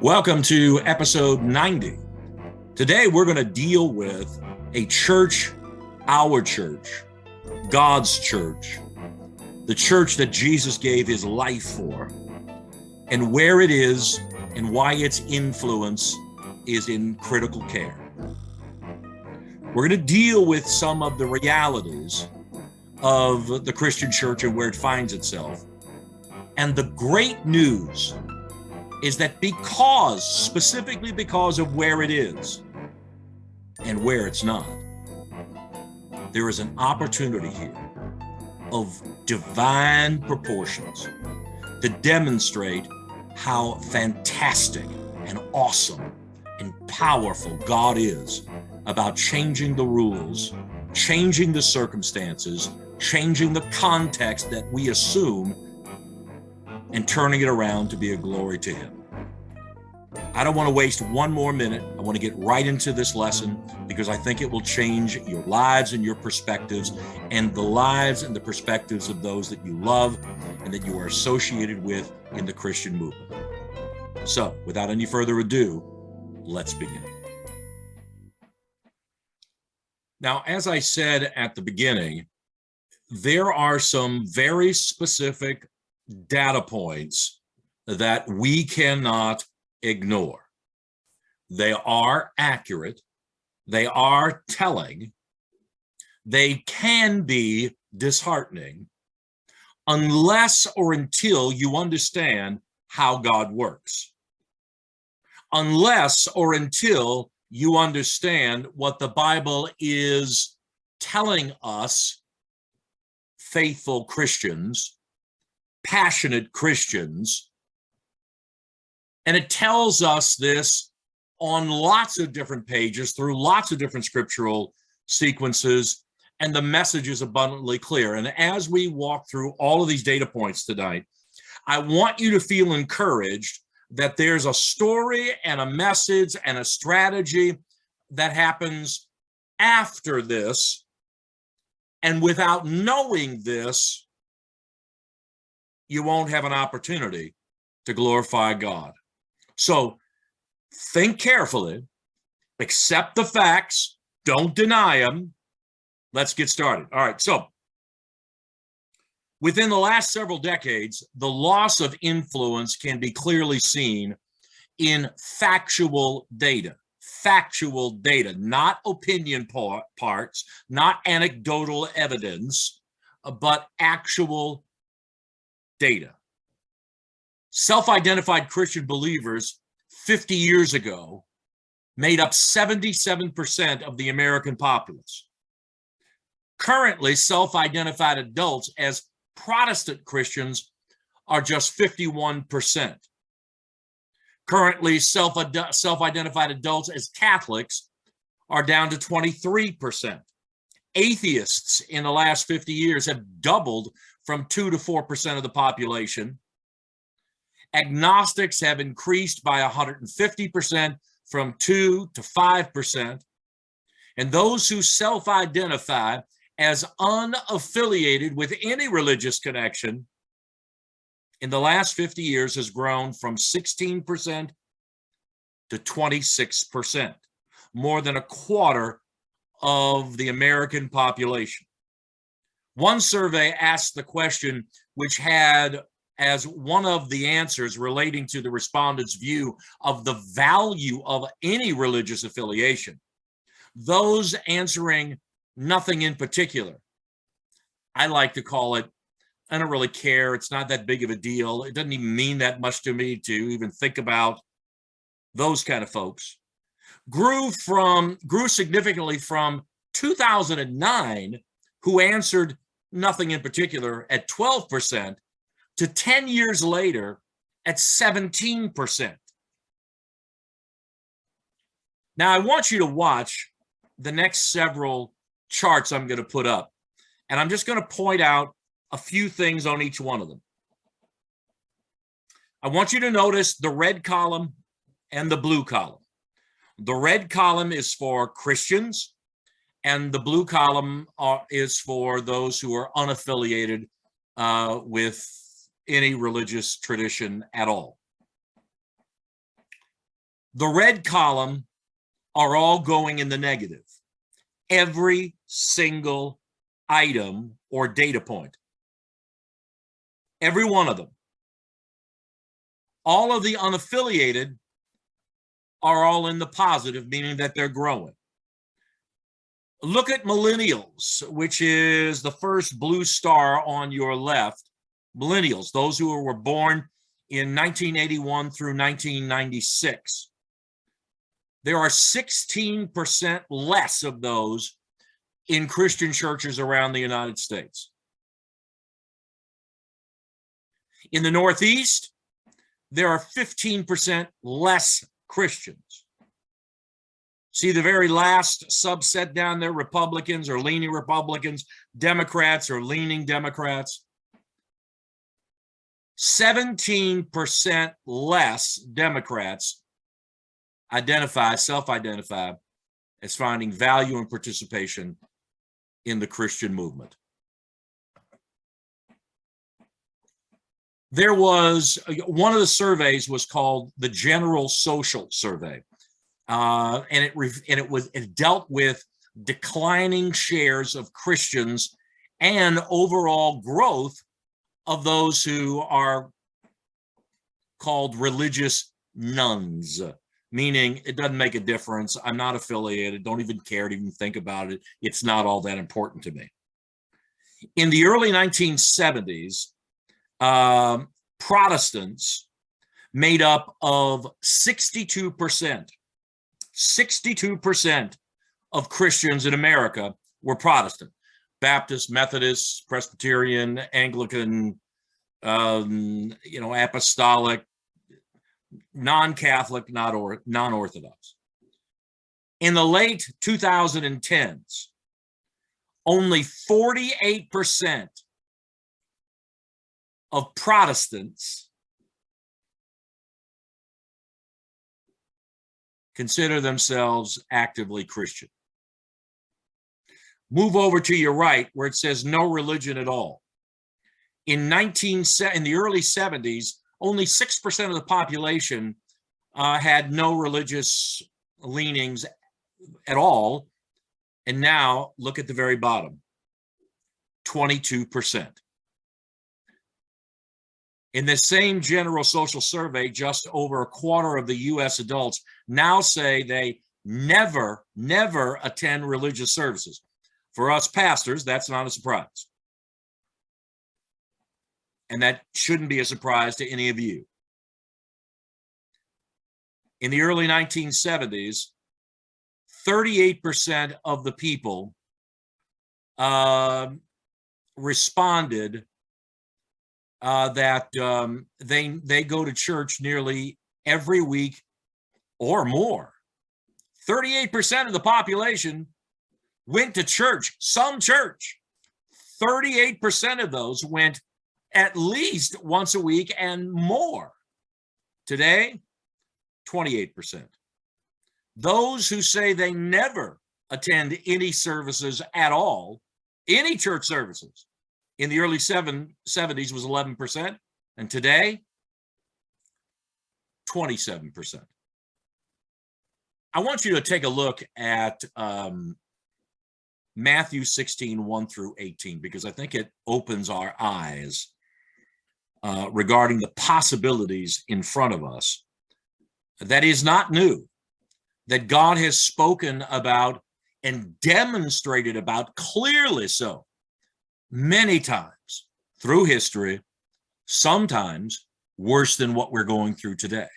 Welcome to episode 90. Today we're going to deal with a church, our church, God's church, the church that Jesus gave his life for, and where it is and why its influence is in critical care. We're going to deal with some of the realities of the Christian church and where it finds itself. And the great news is that specifically because of where it is and where it's not, there is an opportunity here of divine proportions to demonstrate how fantastic and awesome and powerful God is about changing the rules, changing the circumstances, changing the context that we assume, and turning it around to be a glory to him. I don't want to waste one more minute. I want to get right into this lesson because I think it will change your lives and your perspectives and the lives and the perspectives of those that you love and that you are associated with in the Christian movement. So, without any further ado, let's begin. Now, as I said at the beginning, there are some very specific data points that we cannot ignore. They are accurate. They are telling. They can be disheartening unless or until you understand how God works. Unless or until you understand what the Bible is telling us, faithful Christians, passionate Christians, and it tells us this on lots of different pages through lots of different scriptural sequences, and the message is abundantly clear. And as we walk through all of these data points tonight, I want you to feel encouraged that there's a story and a message and a strategy that happens after this, and without knowing this, you won't have an opportunity to glorify God. So think carefully, accept the facts, don't deny them. Let's get started. All right, so within the last several decades, the loss of influence can be clearly seen in factual data, not opinion parts, not anecdotal evidence, but actual data. Self-identified Christian believers 50 years ago made up 77% of the American populace. Currently, self-identified adults as Protestant Christians are just 51%. Currently, self-identified adults as Catholics are down to 23%. Atheists in the last 50 years have doubled from 2 to 4% of the population. Agnostics have increased by 150% from 2 to 5%. And those who self-identify as unaffiliated with any religious connection in the last 50 years has grown from 16% to 26%, more than a quarter of the American population. One survey asked the question, which had as one of the answers relating to the respondents' view of the value of any religious affiliation. Those answering nothing in particular. I like to call it, I don't really care. It's not that big of a deal. It doesn't even mean that much to me to even think about those kind of folks. Grew significantly from 2009, who answered nothing in particular at 12%, to 10 years later at 17%. Now, I want you to watch the next several charts I'm going to put up, and I'm just going to point out a few things on each one of them. I want you to notice the red column and the blue column. The red column is for Christians, and the blue column is for those who are unaffiliated with any religious tradition at all. The red column are all going in the negative. Every single item or data point. Every one of them. All of the unaffiliated are all in the positive, meaning that they're growing. Look at Millennials, which is the first blue star on your left. Millennials, those who were born in 1981 through 1996. There are 16% less of those in Christian churches around the United States. In the Northeast, there are 15% less Christians. See the very last subset down there, Republicans or leaning Republicans, Democrats or leaning Democrats. 17% less Democrats self-identify as finding value and participation in the Christian movement. There was one of the surveys was called the General Social Survey, and it dealt with declining shares of Christians and overall growth of those who are called religious nuns, meaning it doesn't make a difference. I'm not affiliated, don't even care to even think about it. It's not all that important to me. In the early 1970s, Protestants made up of 62%. 62% of Christians in America were Protestant. Baptist, Methodist, Presbyterian, Anglican, apostolic, non-Catholic, non-Orthodox. In the late 2010s, only 48% of Protestants consider themselves actively Christian. Move over to your right where it says no religion at all. In the early 70s, only 6% of the population had no religious leanings at all. And now look at the very bottom, 22%. In the same General Social Survey, just over a quarter of the U.S. adults now say they never attend religious services. For us pastors, that's not a surprise. And that shouldn't be a surprise to any of you. In the early 1970s, 38% of the people responded that they go to church nearly every week or more. 38% of the population went to church, some church. 38% of those went at least once a week and more. Today, 28%. Those who say they never attend any services at all, any church services, in the early 70s was 11%, and today, 27%. I want you to take a look at Matthew 16, 1 through 18, because I think it opens our eyes regarding the possibilities in front of us. That is not new, that God has spoken about and demonstrated about clearly so many times through history, sometimes worse than what we're going through today.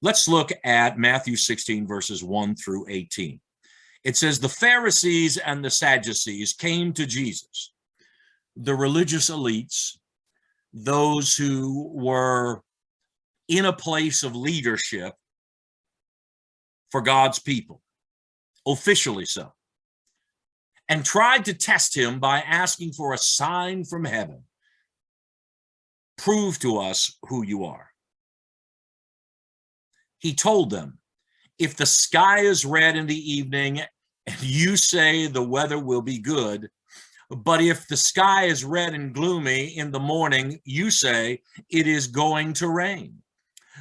Let's look at Matthew 16, verses 1 through 18. It says, the Pharisees and the Sadducees came to Jesus, the religious elites, those who were in a place of leadership for God's people, officially so, and tried to test him by asking for a sign from heaven. Prove to us who you are. He told them, if the sky is red in the evening and you say the weather will be good, but if the sky is red and gloomy in the morning, you say it is going to rain.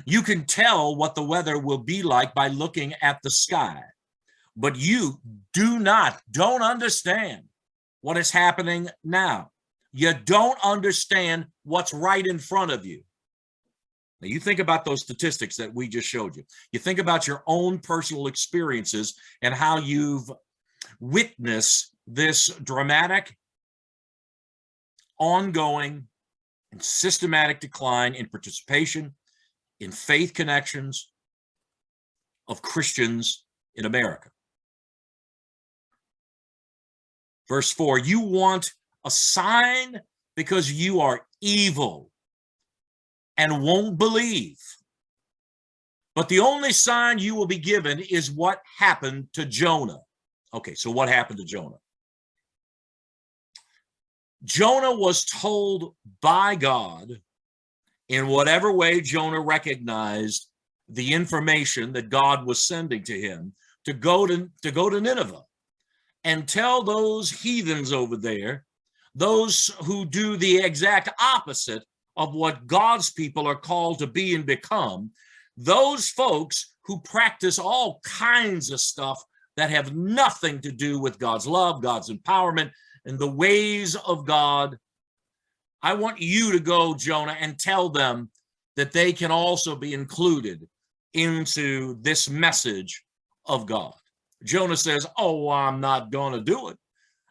You can tell what the weather will be like by looking at the sky, but you don't understand what is happening now. You don't understand what's right in front of you. Now, you think about those statistics that we just showed you. You think about your own personal experiences and how you've witnessed this dramatic, ongoing, and systematic decline in participation in faith connections of Christians in America. Verse 4, you want a sign because you are evil and won't believe. But the only sign you will be given is what happened to Jonah. Okay, so what happened to Jonah? Jonah was told by God, in whatever way Jonah recognized the information that God was sending to him, to go to Nineveh and tell those heathens over there, those who do the exact opposite of what God's people are called to be and become, those folks who practice all kinds of stuff that have nothing to do with God's love, God's empowerment, and the ways of God. I want you to go, Jonah, and tell them that they can also be included into this message of God. Jonah says, oh, I'm not going to do it.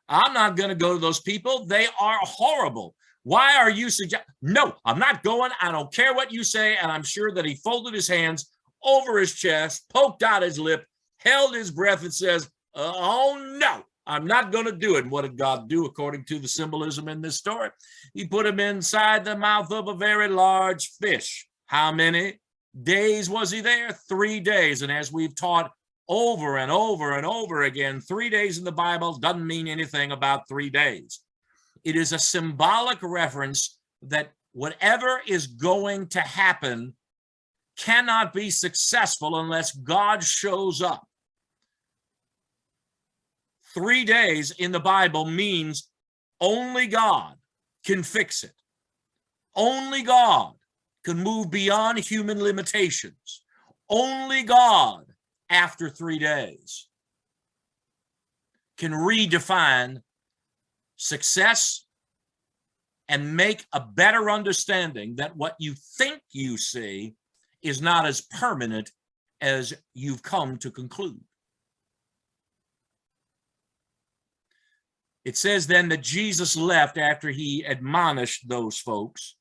I'm not going to go to those people. They are horrible. Why are you suggesting? No, I'm not going. I don't care what you say. And I'm sure that he folded his hands over his chest, poked out his lip, held his breath, and says, oh, no, I'm not going to do it. And what did God do according to the symbolism in this story? He put him inside the mouth of a very large fish. How many days was he there? 3 days. And as we've taught over and over and over again, 3 days in the Bible doesn't mean anything about 3 days. It is a symbolic reference that whatever is going to happen cannot be successful unless God shows up. 3 days in the Bible means only God can fix it. Only God can move beyond human limitations. Only God, after 3 days, can redefine success and make a better understanding that what you think you see is not as permanent as you've come to conclude. It says then that Jesus left after he admonished those folks.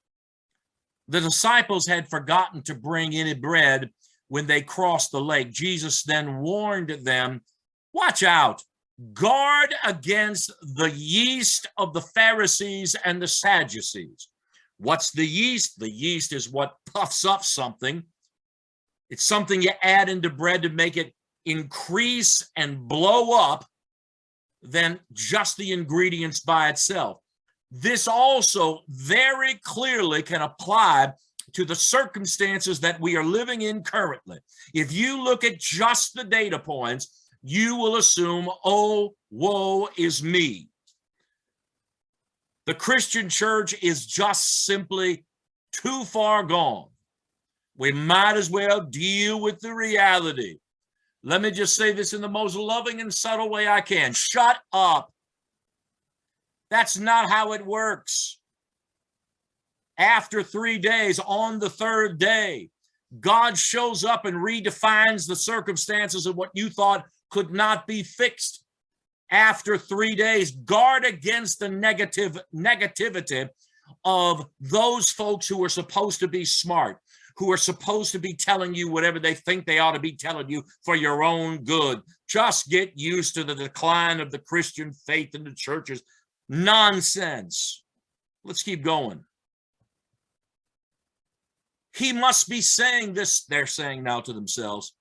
The disciples had forgotten to bring any bread when they crossed the lake. Jesus then warned them, watch out, guard against the yeast of the Pharisees and the Sadducees. What's the yeast? The yeast is what puffs up something. It's something you add into bread to make it increase and blow up than just the ingredients by itself. This also very clearly can apply to the circumstances that we are living in currently. If you look at just the data points, you will assume, oh, woe is me. The Christian church is just simply too far gone. We might as well deal with the reality. Let me just say this in the most loving and subtle way I can. Shut up. That's not how it works. After 3 days, on the third day, God shows up and redefines the circumstances of what you thought could not be fixed. After 3 days, guard against the negativity of those folks who are supposed to be smart, who are supposed to be telling you whatever they think they ought to be telling you for your own good. Just get used to the decline of the Christian faith in the churches. Nonsense. Let's keep going. He must be saying this, they're saying now to themselves.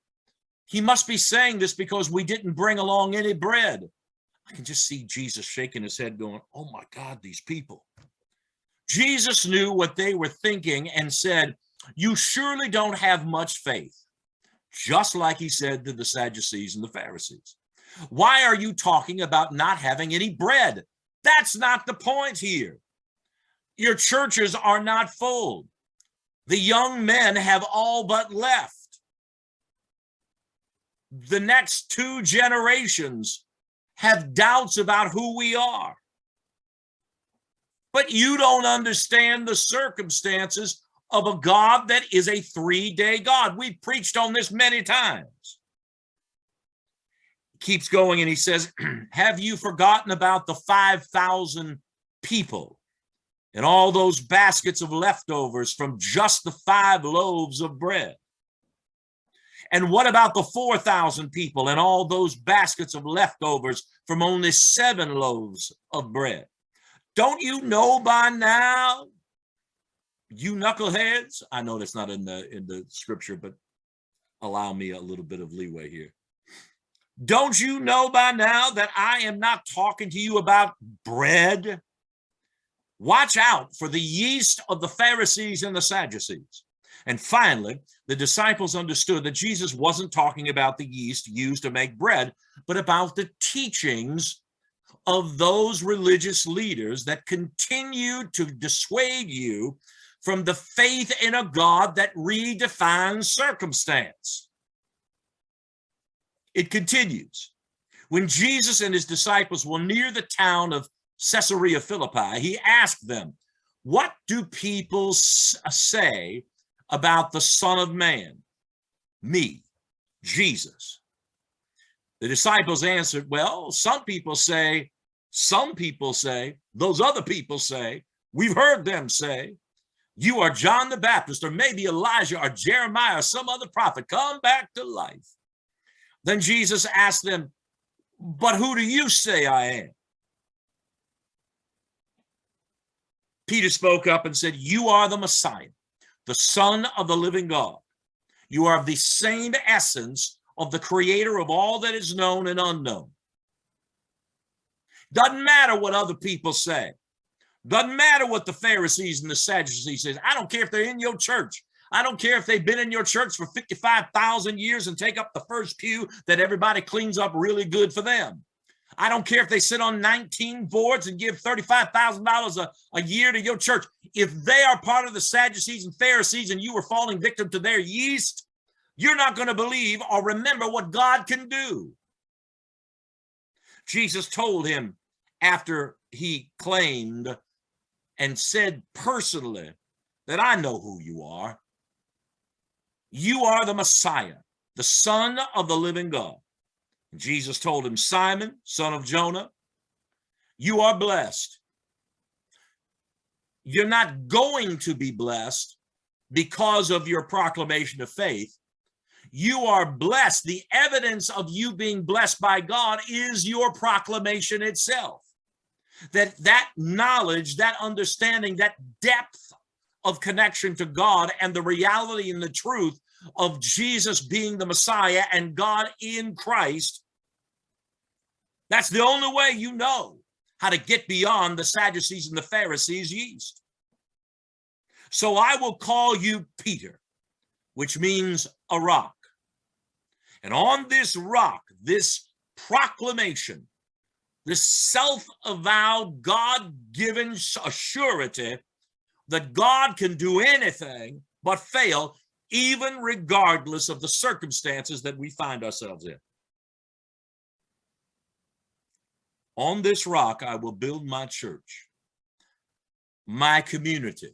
He must be saying this because we didn't bring along any bread. I can just see Jesus shaking his head going, oh my God, these people. Jesus knew what they were thinking and said, you surely don't have much faith. Just like he said to the Sadducees and the Pharisees. Why are you talking about not having any bread? That's not the point here. Your churches are not full. The young men have all but left. The next 2 generations have doubts about who we are. But you don't understand the circumstances of a God that is a 3-day God. We've preached on this many times. He keeps going and he says, have you forgotten about the 5,000 people and all those baskets of leftovers from just the 5 loaves of bread? And what about the 4,000 people and all those baskets of leftovers from only 7 loaves of bread? Don't you know by now, you knuckleheads? I know that's not in the scripture, but allow me a little bit of leeway here. Don't you know by now that I am not talking to you about bread? Watch out for the yeast of the Pharisees and the Sadducees. And finally, the disciples understood that Jesus wasn't talking about the yeast used to make bread, but about the teachings of those religious leaders that continued to dissuade you from the faith in a God that redefines circumstance. It continues. When Jesus and his disciples were near the town of Caesarea Philippi, he asked them, what do people say about the Son of Man? Me, Jesus. The disciples answered, well, some people say, those other people say, we've heard them say, you are John the Baptist, or maybe Elijah, or Jeremiah, or some other prophet, come back to life. Then Jesus asked them, but who do you say I am? Peter spoke up and said, you are the Messiah, the Son of the living God. You are of the same essence of the creator of all that is known and unknown. Doesn't matter what other people say. Doesn't matter what the Pharisees and the Sadducees say. I don't care if they're in your church. I don't care if they've been in your church for 55,000 years and take up the first pew that everybody cleans up really good for them. I don't care if they sit on 19 boards and give $35,000 a year to your church. If they are part of the Sadducees and Pharisees and you were falling victim to their yeast, you're not going to believe or remember what God can do. Jesus told him after he claimed and said personally that I know who you are. You are the Messiah, the Son of the living God. And Jesus told him, Simon, son of Jonah, you are blessed. You're not going to be blessed because of your proclamation of faith. You are blessed. The evidence of you being blessed by God is your proclamation itself. That knowledge, that understanding, that depth of connection to God and the reality and the truth of Jesus being the Messiah and God in Christ, that's the only way you know how to get beyond the Sadducees and the Pharisees' yeast. So I will call you Peter, which means a rock. And on this rock, this proclamation, this self-avowed, God-given assurity that God can do anything but fail, even regardless of the circumstances that we find ourselves in. On this rock, I will build my church, my community,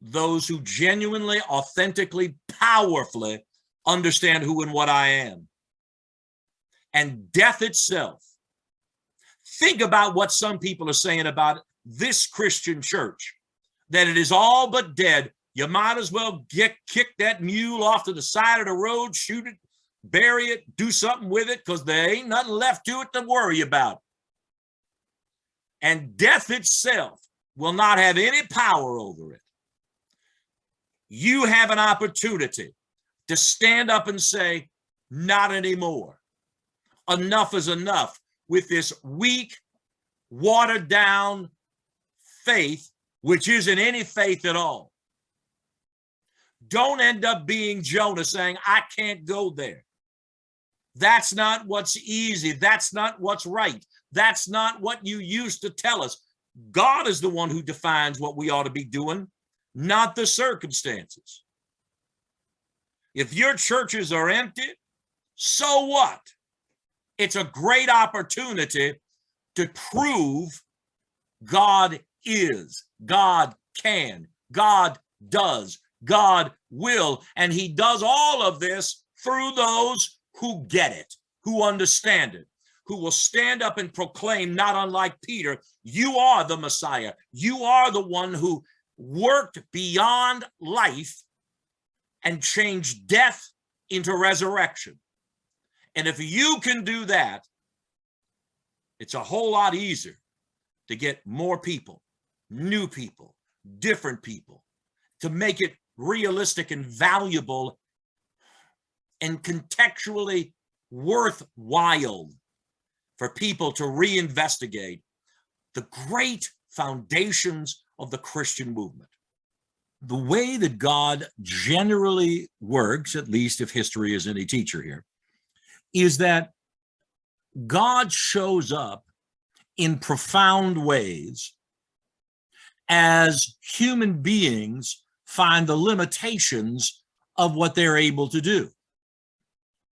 those who genuinely, authentically, powerfully understand who and what I am. And death itself. Think about what some people are saying about this Christian church, that it is all but dead. You might as well kick that mule off to the side of the road, shoot it, bury it, do something with it, because there ain't nothing left to it to worry about. And death itself will not have any power over it. You have an opportunity to stand up and say, not anymore. Enough is enough with this weak, watered down faith, which isn't any faith at all. Don't end up being Jonah saying, I can't go there. That's not what's easy. That's not what's right. That's not what you used to tell us. God is the one who defines what we ought to be doing. not the circumstances. If your churches are empty, so what? It's a great opportunity to prove God is, God can, God does, God will, and he does all of this through those who get it, who understand it, who will stand up and proclaim, not unlike Peter, you are the Messiah. You are the one who worked beyond life and changed death into resurrection. And if you can do that, it's a whole lot easier to get more people, new people, different people, to make it realistic and valuable and contextually worthwhile for people to reinvestigate the great foundations of the Christian movement. The way that God generally works, at least if history is any teacher here, is that God shows up in profound ways as human beings find the limitations of what they're able to do.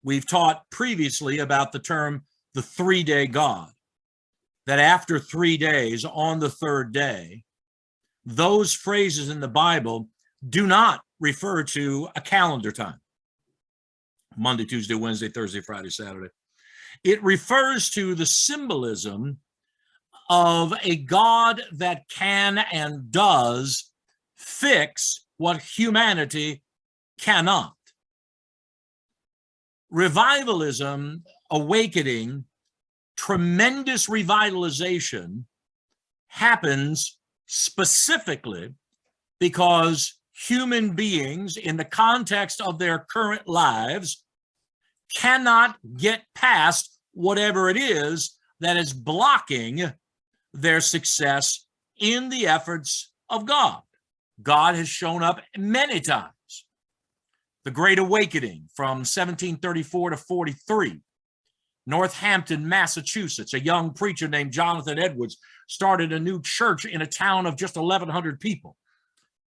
We've taught previously about the term the 3-day God, that after 3 days, on the third day, those phrases in the Bible do not refer to a calendar time. Monday, Tuesday, Wednesday, Thursday, Friday, Saturday. It refers to the symbolism of a God that can and does fix what humanity cannot. Revivalism, awakening, tremendous revitalization happens specifically because human beings, in the context of their current lives, cannot get past whatever it is that is blocking their success in the efforts of God. God has shown up many times. The Great Awakening from 1734 to 43. Northampton, Massachusetts, a young preacher named Jonathan Edwards started a new church in a town of just 1,100 people.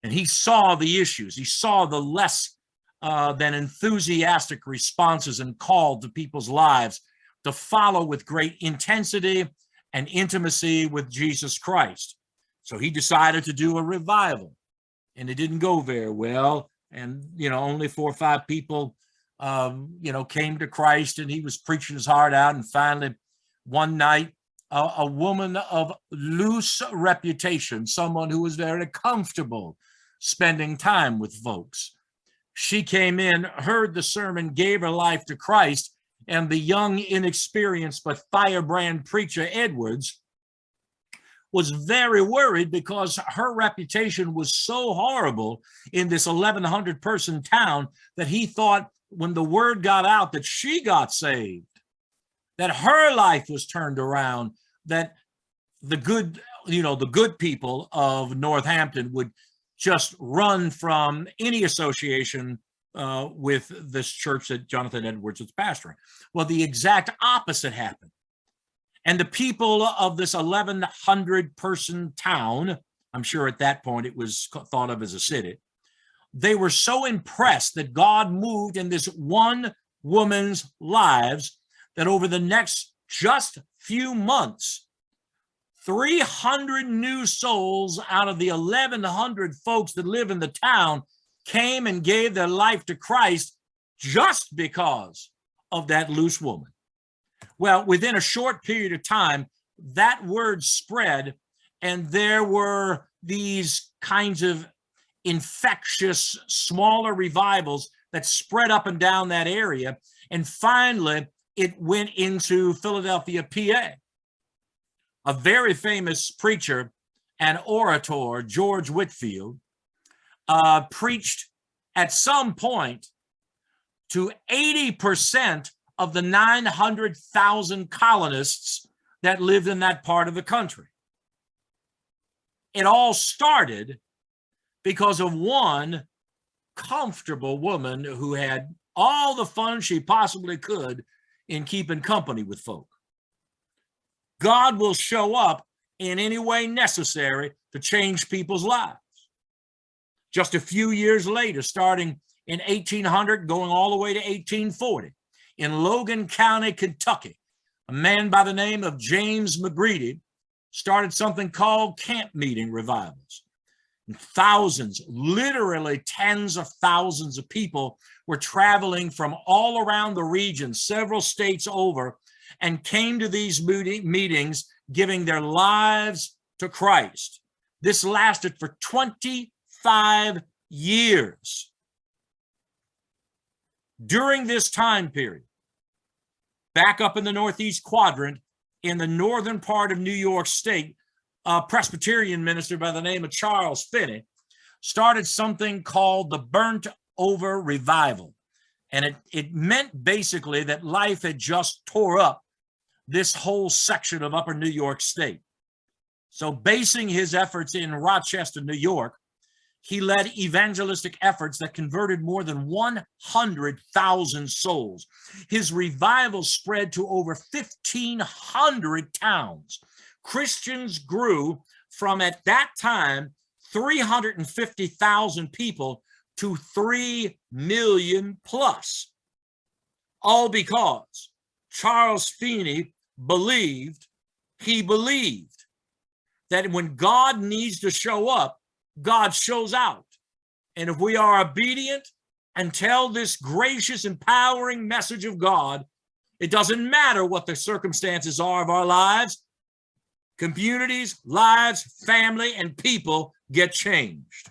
And he saw the issues. He saw the less than enthusiastic responses and call to people's lives to follow with great intensity and intimacy with Jesus Christ. So he decided to do a revival, and it didn't go very well. And, only 4 or 5 people, came to Christ, and he was preaching his heart out. And finally, one night, a woman of loose reputation, someone who was very comfortable spending time with folks, she came in, heard the sermon, gave her life to Christ, and the young, inexperienced, but firebrand preacher Edwards was very worried because her reputation was so horrible in this 1,100 person town that he thought when the word got out that she got saved, that her life was turned around, that the good people of Northampton would just run from any association with this church that Jonathan Edwards was pastoring. Well, the exact opposite happened. And the people of this 1,100 person town, I'm sure at that point it was thought of as a city, they were so impressed that God moved in this one woman's lives that over the next just few months, 300 new souls out of the 1,100 folks that live in the town came and gave their life to Christ just because of that loose woman. Well, within a short period of time, that word spread, and there were these kinds of infectious, smaller revivals that spread up and down that area. And finally, it went into Philadelphia, PA. A very famous preacher and orator, George Whitefield, preached at some point to 80% of the 900,000 colonists that lived in that part of the country. It all started because of one comfortable woman who had all the fun she possibly could in keeping company with folk. God will show up in any way necessary to change people's lives. Just a few years later, starting in 1800, going all the way to 1840, in Logan County, Kentucky, a man by the name of James McGreedy started something called camp meeting revivals. And thousands, literally tens of thousands of people were traveling from all around the region, several states over, and came to these meetings, giving their lives to Christ. This lasted for 25 years. During this time period, back up in the Northeast quadrant, in the northern part of New York State, a Presbyterian minister by the name of Charles Finney started something called the Burnt Over Revival. And it meant basically that life had just tore up this whole section of upper New York State. So basing his efforts in Rochester, New York, he led evangelistic efforts that converted more than 100,000 souls. His revival spread to over 1,500 towns. Christians grew from, at that time, 350,000 people to 3 million plus. All because Charles Finney believed that when God needs to show up, God shows out. And if we are obedient and tell this gracious, empowering message of God, it doesn't matter what the circumstances are of our lives. Communities, lives, family, and people get changed.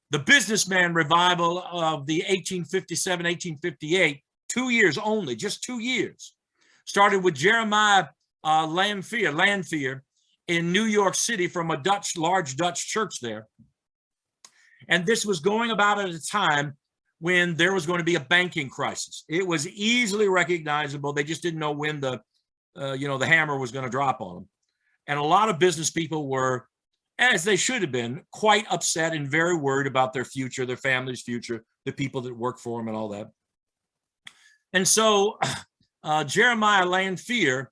The businessman revival of the 1857, 1858, 2 years only, just 2 years, started with Jeremiah Lanphier in New York City from a large Dutch church there. And this was going about at a time when there was going to be a banking crisis. It was easily recognizable. They just didn't know when the hammer was going to drop on them. And a lot of business people were, as they should have been, quite upset and very worried about their future, their family's future, the people that work for them and all that. And so Jeremiah Lanphier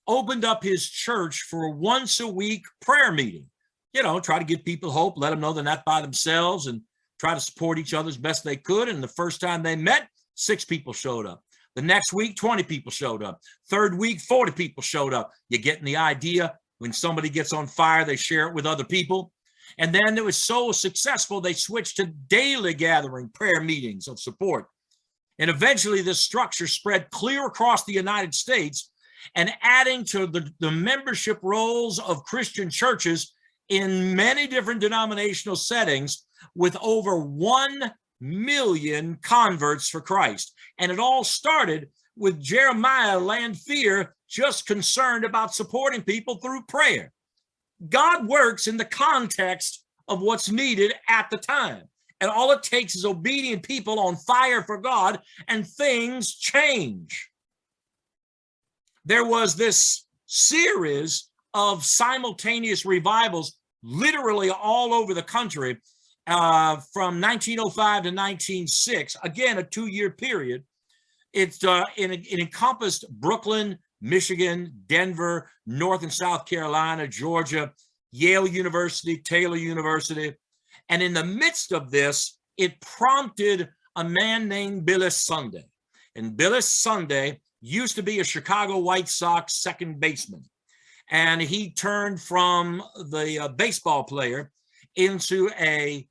opened up his church for a once-a-week prayer meeting. Try to give people hope, let them know they're not by themselves, and try to support each other as best they could. And the first time they met, 6 people showed up. The next week, 20 people showed up. Third week, 40 people showed up. You're getting the idea. When somebody gets on fire, they share it with other people. And then it was so successful, they switched to daily gathering prayer meetings of support. And eventually this structure spread clear across the United States, and adding to the membership rolls of Christian churches in many different denominational settings, with over 1 million converts for Christ. And it all started with Jeremiah Lanphier just concerned about supporting people through prayer. God works in the context of what's needed at the time. And all it takes is obedient people on fire for God, and things change. There was this series of simultaneous revivals literally all over the country from 1905 to 1906, again, a 2-year period. It encompassed Brooklyn, Michigan, Denver, North and South Carolina, Georgia, Yale University, Taylor University. And in the midst of this, it prompted a man named Billy Sunday. And Billy Sunday used to be a Chicago White Sox second baseman. And he turned from the baseball player into a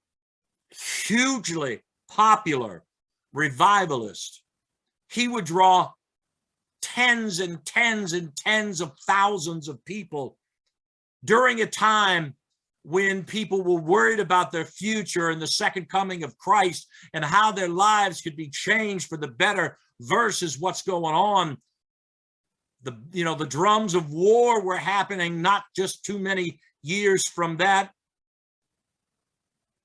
hugely popular revivalist. He would draw tens and tens and tens of thousands of people during a time when people were worried about their future and the second coming of Christ and how their lives could be changed for the better versus what's going on. The drums of war were happening not just too many years from that.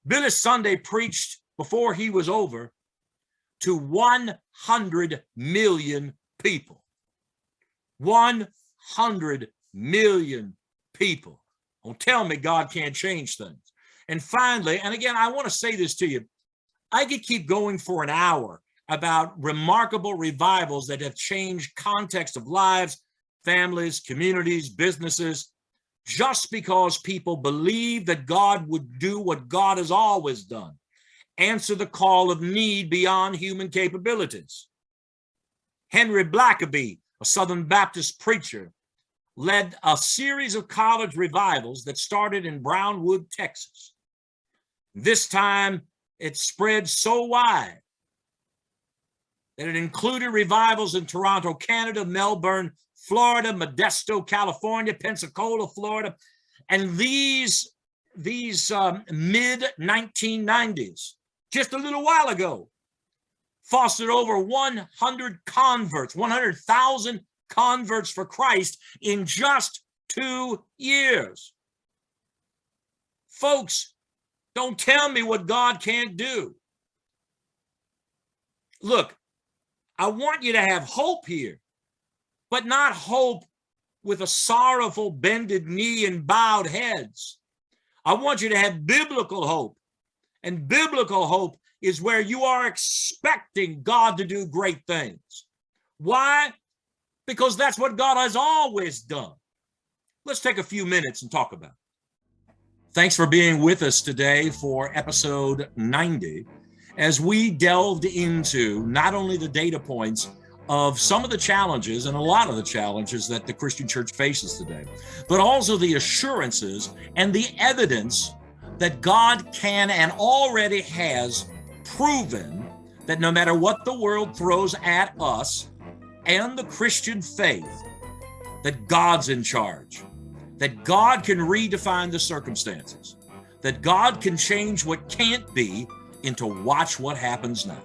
Billy Sunday preached before he was over to 100 million people. 100 million people. Don't tell me God can't change things. And finally, and again, I want to say this to you. I could keep going for an hour about remarkable revivals that have changed context of lives, families, communities, businesses. just because people believe that God would do what God has always done, answer the call of need beyond human capabilities. Henry Blackaby, a Southern Baptist preacher, led a series of college revivals that started in Brownwood, Texas. This time, it spread so wide that it included revivals in Toronto, Canada, Melbourne, Florida, Modesto, California, Pensacola, Florida, and these mid-1990s, just a little while ago, fostered over 100 converts, 100,000 converts for Christ in just 2 years. Folks, don't tell me what God can't do. Look, I want you to have hope here, but not hope with a sorrowful bended knee and bowed heads. I want you to have biblical hope, and biblical hope is where you are expecting God to do great things. Why? Because that's what God has always done. Let's take a few minutes and talk about it. Thanks for being with us today for episode 90, as we delved into not only the data points of some of the challenges and a lot of the challenges that the Christian church faces today, but also the assurances and the evidence that God can and already has proven that no matter what the world throws at us and the Christian faith, that God's in charge, that God can redefine the circumstances, that God can change what can't be into watch what happens now.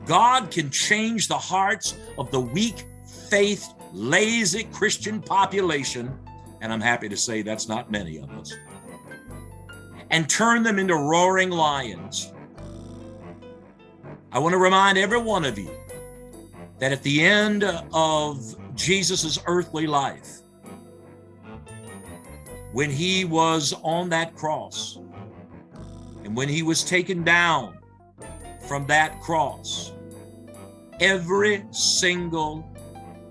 God can change the hearts of the weak, faith, lazy Christian population, and I'm happy to say that's not many of us, and turn them into roaring lions. I want to remind every one of you that at the end of Jesus's earthly life, when he was on that cross, and when he was taken down from that cross, every single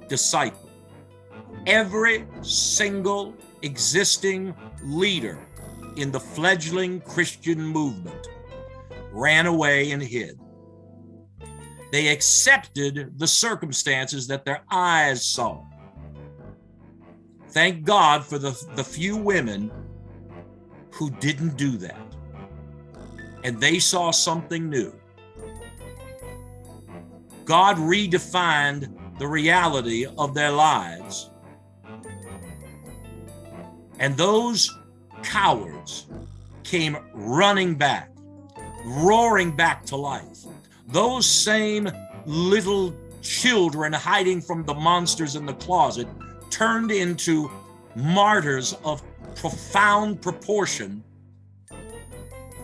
disciple, every single existing leader in the fledgling Christian movement ran away and hid. They accepted the circumstances that their eyes saw. Thank God for the few women who didn't do that. And they saw something new. God redefined the reality of their lives. And those cowards came running back, roaring back to life. Those same little children hiding from the monsters in the closet turned into martyrs of profound proportion,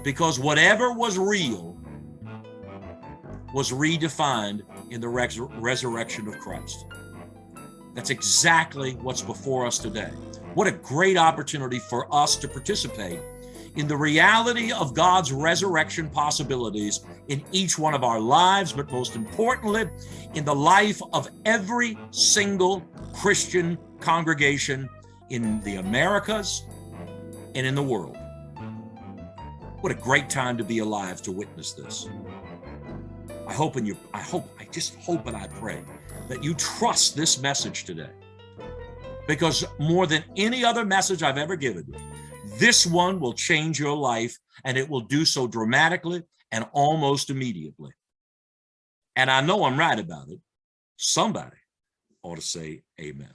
because whatever was real was redefined in the resurrection of Christ. That's exactly what's before us today. What a great opportunity for us to participate in the reality of God's resurrection possibilities in each one of our lives, but most importantly, in the life of every single Christian congregation in the Americas and in the world. What a great time to be alive to witness this. I just hope and I pray that you trust this message today, because more than any other message I've ever given you, this one will change your life, and it will do so dramatically and almost immediately. And I know I'm right about it. Somebody ought to say amen.